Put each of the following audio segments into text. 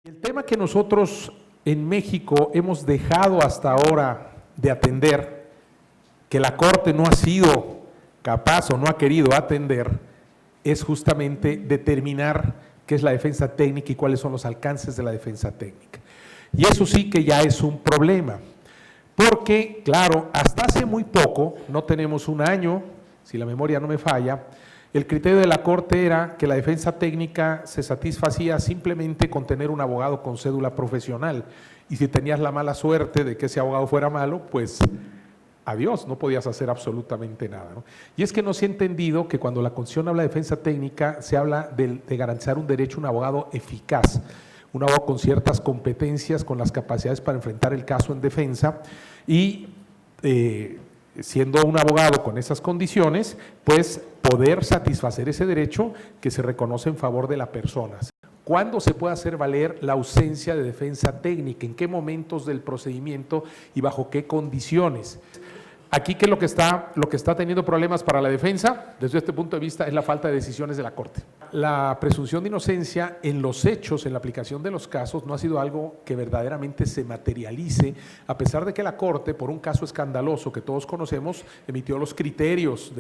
El tema que nosotros en México hemos dejado hasta ahora de atender, que la Corte no ha sido capaz o no ha querido atender, es justamente determinar qué es la defensa técnica y cuáles son los alcances de la defensa técnica. Y eso sí que ya es un problema, porque, claro, hasta hace muy poco, no tenemos un año, si la memoria no me falla, el criterio de la Corte era que la defensa técnica se satisfacía simplemente con tener un abogado con cédula profesional, y si tenías la mala suerte de que ese abogado fuera malo, pues adiós, no podías hacer absolutamente nada, ¿no? Y es que no se ha entendido que cuando la Constitución habla de defensa técnica, se habla de garantizar un derecho a un abogado eficaz, un abogado con ciertas competencias, con las capacidades para enfrentar el caso en defensa y siendo un abogado con esas condiciones, pues poder satisfacer ese derecho que se reconoce en favor de la persona. ¿Cuándo se puede hacer valer la ausencia de defensa técnica? ¿En qué momentos del procedimiento y bajo qué condiciones? Aquí, ¿qué es lo que está teniendo problemas para la defensa? Desde este punto de vista es la falta de decisiones de la Corte. La presunción de inocencia en los hechos, en la aplicación de los casos, no ha sido algo que verdaderamente se materialice, a pesar de que la Corte, por un caso escandaloso que todos conocemos, emitió los criterios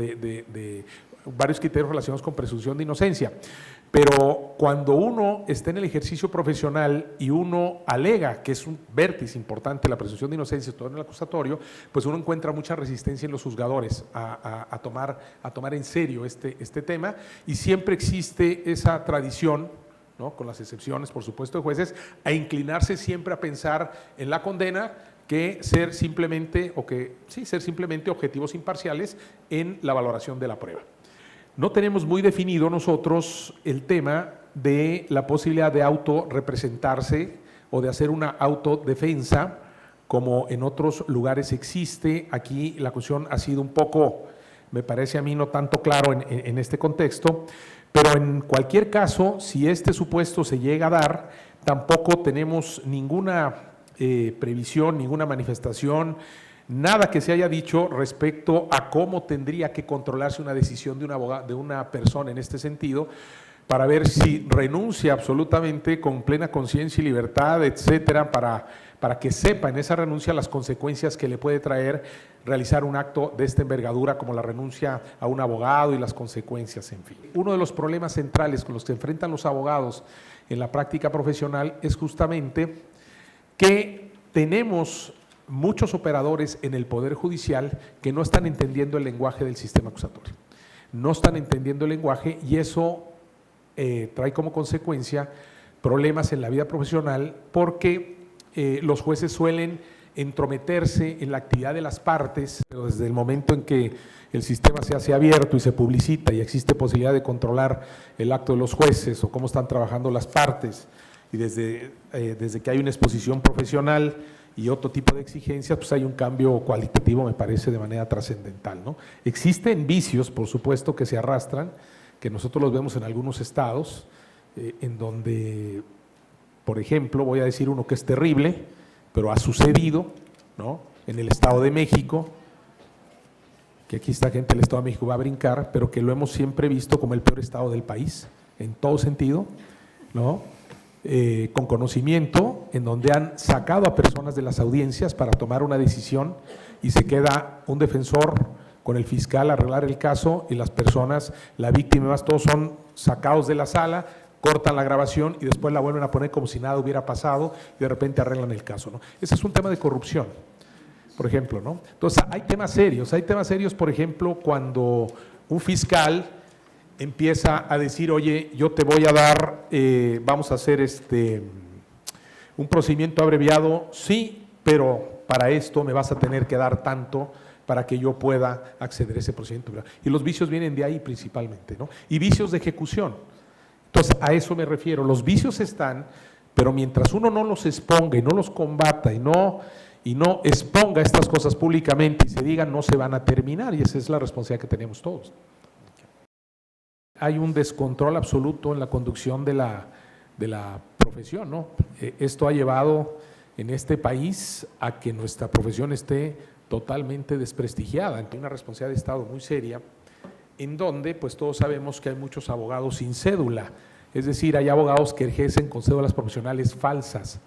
varios criterios relacionados con presunción de inocencia. Pero cuando uno está en el ejercicio profesional y uno alega que es un vértice importante la presunción de inocencia, todo en el acusatorio, pues uno encuentra mucha resistencia en los juzgadores a tomar en serio este tema, y siempre existe esa tradición, ¿no?, con las excepciones, por supuesto, de jueces, a inclinarse siempre a pensar en la condena que ser simplemente objetivos imparciales en la valoración de la prueba. No tenemos muy definido nosotros el tema de la posibilidad de autorrepresentarse o de hacer una autodefensa, como en otros lugares existe. Aquí la cuestión ha sido un poco, me parece a mí, no tanto claro en este contexto, pero en cualquier caso, si este supuesto se llega a dar, tampoco tenemos ninguna previsión, ninguna manifestación, nada que se haya dicho respecto a cómo tendría que controlarse una decisión de una persona en este sentido, para ver si renuncia absolutamente con plena conciencia y libertad, etcétera, para que sepa en esa renuncia las consecuencias que le puede traer realizar un acto de esta envergadura, como la renuncia a un abogado y las consecuencias, en fin. Uno de los problemas centrales con los que enfrentan los abogados en la práctica profesional es justamente que tenemos muchos operadores en el Poder Judicial que no están entendiendo el lenguaje del sistema acusatorio. No están entendiendo el lenguaje, y eso trae como consecuencia problemas en la vida profesional, porque los jueces suelen entrometerse en la actividad de las partes, pero desde el momento en que el sistema se hace abierto y se publicita y existe posibilidad de controlar el acto de los jueces o cómo están trabajando las partes, y desde que hay una exposición profesional y otro tipo de exigencias, pues hay un cambio cualitativo, me parece, de manera trascendental, ¿no? Existen vicios, por supuesto, que se arrastran, que nosotros los vemos en algunos estados, en donde, por ejemplo, voy a decir uno que es terrible, pero ha sucedido, ¿no?, en el Estado de México, que aquí esta gente del Estado de México va a brincar, pero que lo hemos siempre visto como el peor estado del país, en todo sentido, ¿no?, con conocimiento, en donde han sacado a personas de las audiencias para tomar una decisión, y se queda un defensor con el fiscal a arreglar el caso, y las personas, la víctima y demás, todos son sacados de la sala, cortan la grabación y después la vuelven a poner como si nada hubiera pasado, y de repente arreglan el caso, ¿no? Ese es un tema de corrupción, por ejemplo, ¿no? Entonces hay temas serios, por ejemplo, cuando un fiscal empieza a decir, oye, yo te voy a dar, vamos a hacer un procedimiento abreviado, sí, pero para esto me vas a tener que dar tanto para que yo pueda acceder a ese procedimiento. Y los vicios vienen de ahí principalmente, ¿no? Y vicios de ejecución. Entonces, a eso me refiero. Los vicios están, pero mientras uno no los exponga y no los combata y no exponga estas cosas públicamente y se digan, no se van a terminar, y esa es la responsabilidad que tenemos todos. Hay un descontrol absoluto en la conducción de la profesión, ¿no? Esto ha llevado en este país a que nuestra profesión esté totalmente desprestigiada, ante una responsabilidad de Estado muy seria, en donde pues todos sabemos que hay muchos abogados sin cédula, Es decir, hay abogados que ejercen con cédulas profesionales falsas.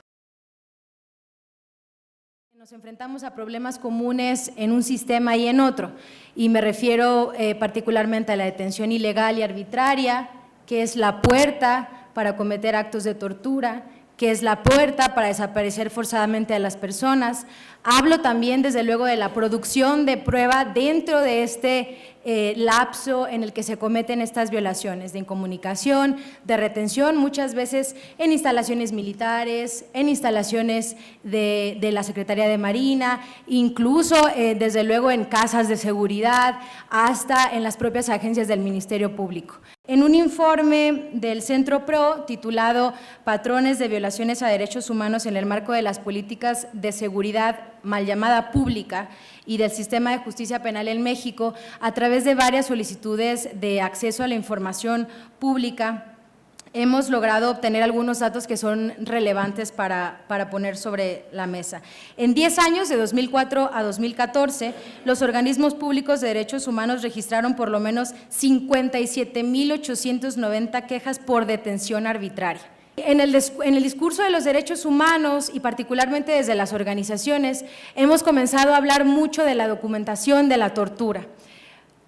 Nos enfrentamos a problemas comunes en un sistema y en otro, y me refiero particularmente a la detención ilegal y arbitraria, que es la puerta para cometer actos de tortura, que es la puerta para desaparecer forzadamente a las personas. Hablo también, desde luego, de la producción de prueba dentro de este lapso en el que se cometen estas violaciones, de incomunicación, de retención, muchas veces en instalaciones militares, en instalaciones de la Secretaría de Marina, incluso, desde luego, en casas de seguridad, hasta en las propias agencias del Ministerio Público. En un informe del Centro PRO titulado Patrones de violaciones a derechos humanos en el marco de las políticas de seguridad mal llamada pública y del sistema de justicia penal en México, a través de varias solicitudes de acceso a la información pública, hemos logrado obtener algunos datos que son relevantes para poner sobre la mesa. En 10 años, de 2004 a 2014, los organismos públicos de derechos humanos registraron por lo menos 57,890 quejas por detención arbitraria. En el discurso de los derechos humanos, y particularmente desde las organizaciones, hemos comenzado a hablar mucho de la documentación de la tortura,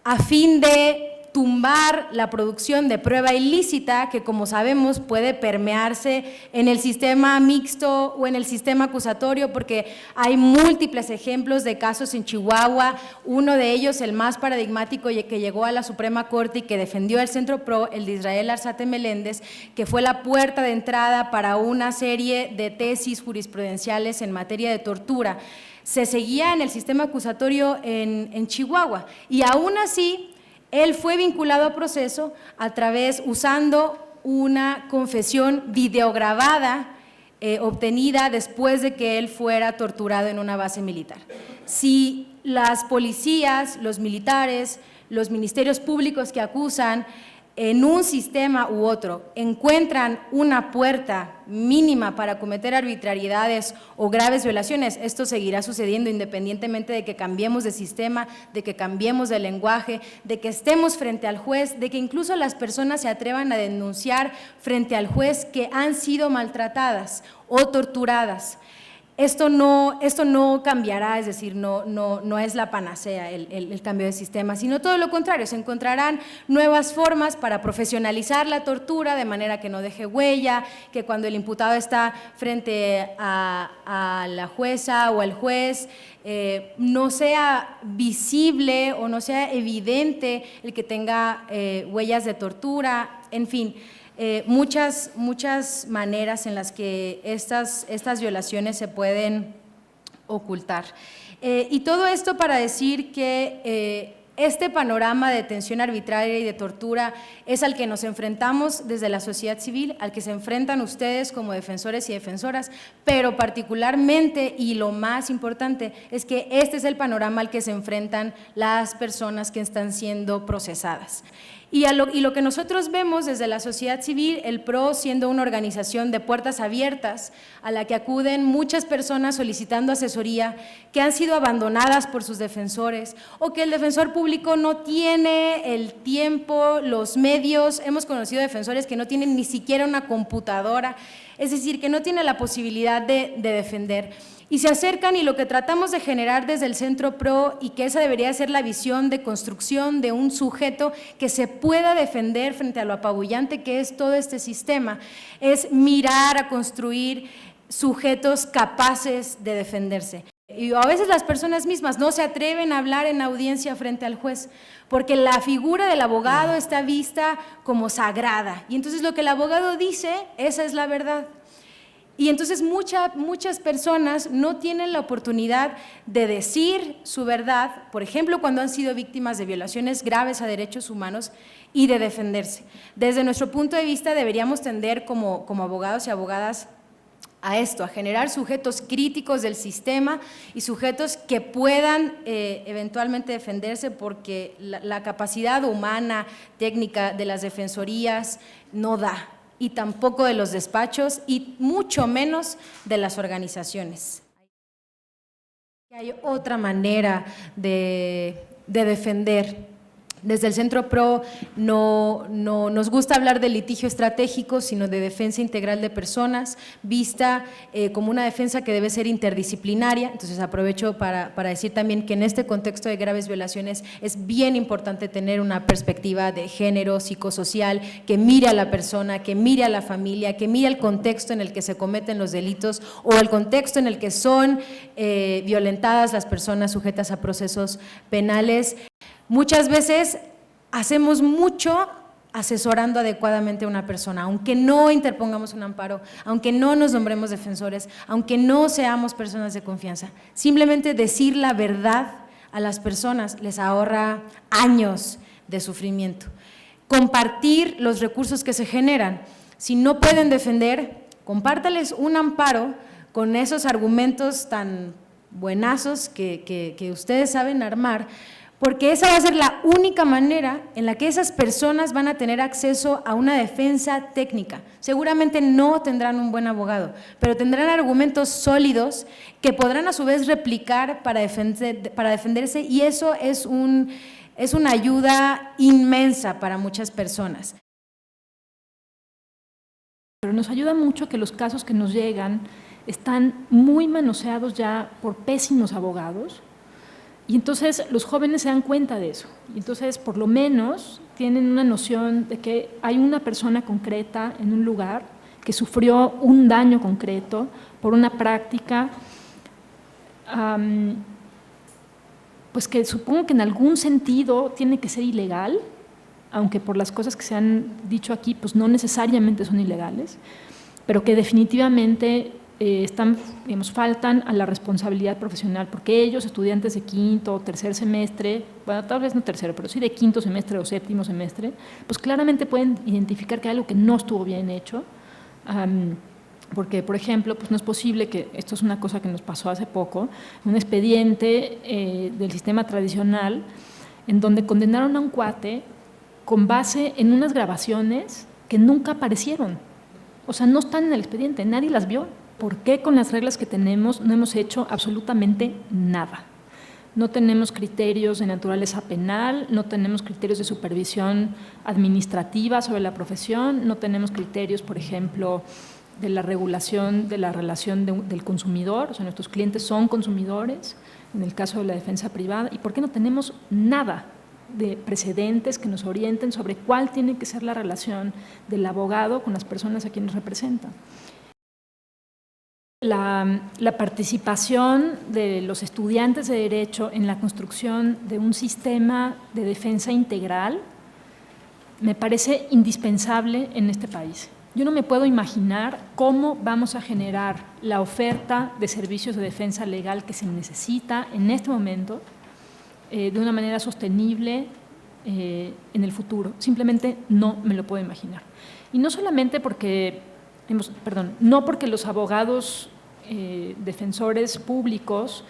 a fin de tumbar la producción de prueba ilícita que, como sabemos, puede permearse en el sistema mixto o en el sistema acusatorio, porque hay múltiples ejemplos de casos en Chihuahua, uno de ellos, el más paradigmático, que llegó a la Suprema Corte y que defendió el Centro PRO, el de Israel Arzate Meléndez, que fue la puerta de entrada para una serie de tesis jurisprudenciales en materia de tortura. Se seguía en el sistema acusatorio en Chihuahua, y aún así él fue vinculado a proceso usando una confesión videograbada obtenida después de que él fuera torturado en una base militar. Si las policías, los militares, los ministerios públicos que acusan en un sistema u otro encuentran una puerta mínima para cometer arbitrariedades o graves violaciones, esto seguirá sucediendo independientemente de que cambiemos de sistema, de que cambiemos de lenguaje, de que estemos frente al juez, de que incluso las personas se atrevan a denunciar frente al juez que han sido maltratadas o torturadas. Esto no cambiará, es decir, no es la panacea el cambio de sistema, sino todo lo contrario, se encontrarán nuevas formas para profesionalizar la tortura de manera que no deje huella, que cuando el imputado está frente a la jueza o al juez no sea visible o no sea evidente el que tenga huellas de tortura, en fin. Muchas maneras en las que estas violaciones se pueden ocultar. Y todo esto para decir que este panorama de detención arbitraria y de tortura es al que nos enfrentamos desde la sociedad civil, al que se enfrentan ustedes como defensores y defensoras, pero particularmente, y lo más importante, es que este es el panorama al que se enfrentan las personas que están siendo procesadas. Y lo que nosotros vemos desde la sociedad civil, el PRO siendo una organización de puertas abiertas a la que acuden muchas personas solicitando asesoría que han sido abandonadas por sus defensores o que el defensor público no tiene el tiempo, los medios. Hemos conocido defensores que no tienen ni siquiera una computadora, es decir, que no tienen la posibilidad de defender. Y se acercan, y lo que tratamos de generar desde el Centro PRO, y que esa debería ser la visión de construcción de un sujeto que se pueda defender frente a lo apabullante que es todo este sistema, es mirar a construir sujetos capaces de defenderse. Y a veces las personas mismas no se atreven a hablar en audiencia frente al juez, porque la figura del abogado está vista como sagrada, y entonces lo que el abogado dice, esa es la verdad. Y entonces muchas personas no tienen la oportunidad de decir su verdad, por ejemplo, cuando han sido víctimas de violaciones graves a derechos humanos, y de defenderse. Desde nuestro punto de vista deberíamos tender como abogados y abogadas a esto, a generar sujetos críticos del sistema y sujetos que puedan eventualmente defenderse, porque la capacidad humana, técnica de las defensorías no da, y tampoco de los despachos, y mucho menos de las organizaciones. Hay otra manera de defender Desde el Centro PRO no nos gusta hablar de litigio estratégico, sino de defensa integral de personas, vista como una defensa que debe ser interdisciplinaria. Entonces aprovecho para decir también que en este contexto de graves violaciones es bien importante tener una perspectiva de género, psicosocial, que mire a la persona, que mire a la familia, que mire el contexto en el que se cometen los delitos o el contexto en el que son violentadas las personas sujetas a procesos penales. Muchas veces hacemos mucho asesorando adecuadamente a una persona, aunque no interpongamos un amparo, aunque no nos nombremos defensores, aunque no seamos personas de confianza. Simplemente decir la verdad a las personas les ahorra años de sufrimiento. Compartir los recursos que se generan. Si no pueden defender, compártales un amparo con esos argumentos tan buenazos que ustedes saben armar, porque esa va a ser la única manera en la que esas personas van a tener acceso a una defensa técnica. Seguramente no tendrán un buen abogado, pero tendrán argumentos sólidos que podrán a su vez replicar para defenderse, y eso es una ayuda inmensa para muchas personas. Pero nos ayuda mucho que los casos que nos llegan están muy manoseados ya por pésimos abogados. Y entonces los jóvenes se dan cuenta de eso, y entonces por lo menos tienen una noción de que hay una persona concreta en un lugar que sufrió un daño concreto por una práctica, pues que supongo que en algún sentido tiene que ser ilegal, aunque por las cosas que se han dicho aquí pues no necesariamente son ilegales, pero que definitivamente faltan a la responsabilidad profesional, porque ellos, estudiantes de quinto o tercer semestre, bueno, tal vez no tercero, pero sí de quinto semestre o séptimo semestre, pues claramente pueden identificar que hay algo que no estuvo bien hecho, porque, por ejemplo, pues no es posible que, esto es una cosa que nos pasó hace poco, un expediente del sistema tradicional, en donde condenaron a un cuate con base en unas grabaciones que nunca aparecieron, o sea, no están en el expediente, nadie las vio. ¿Por qué con las reglas que tenemos no hemos hecho absolutamente nada? No tenemos criterios de naturaleza penal, no tenemos criterios de supervisión administrativa sobre la profesión, no tenemos criterios, por ejemplo, de la regulación de la relación del consumidor, o sea, nuestros clientes son consumidores, en el caso de la defensa privada, ¿y por qué no tenemos nada de precedentes que nos orienten sobre cuál tiene que ser la relación del abogado con las personas a quienes representa? La participación de los estudiantes de Derecho en la construcción de un sistema de defensa integral me parece indispensable en este país. Yo no me puedo imaginar cómo vamos a generar la oferta de servicios de defensa legal que se necesita en este momento de una manera sostenible en el futuro. Simplemente no me lo puedo imaginar. Y no solamente porque… no porque los abogados defensores públicos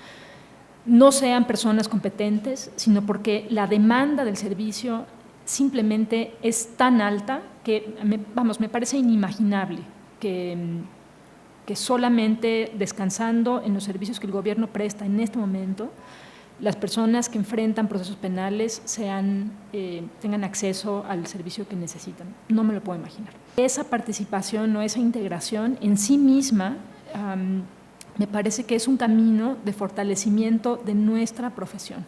no sean personas competentes, sino porque la demanda del servicio simplemente es tan alta que, me parece inimaginable que solamente descansando en los servicios que el gobierno presta en este momento, las personas que enfrentan procesos penales tengan acceso al servicio que necesitan. No me lo puedo imaginar. Esa participación o esa integración en sí misma me parece que es un camino de fortalecimiento de nuestra profesión.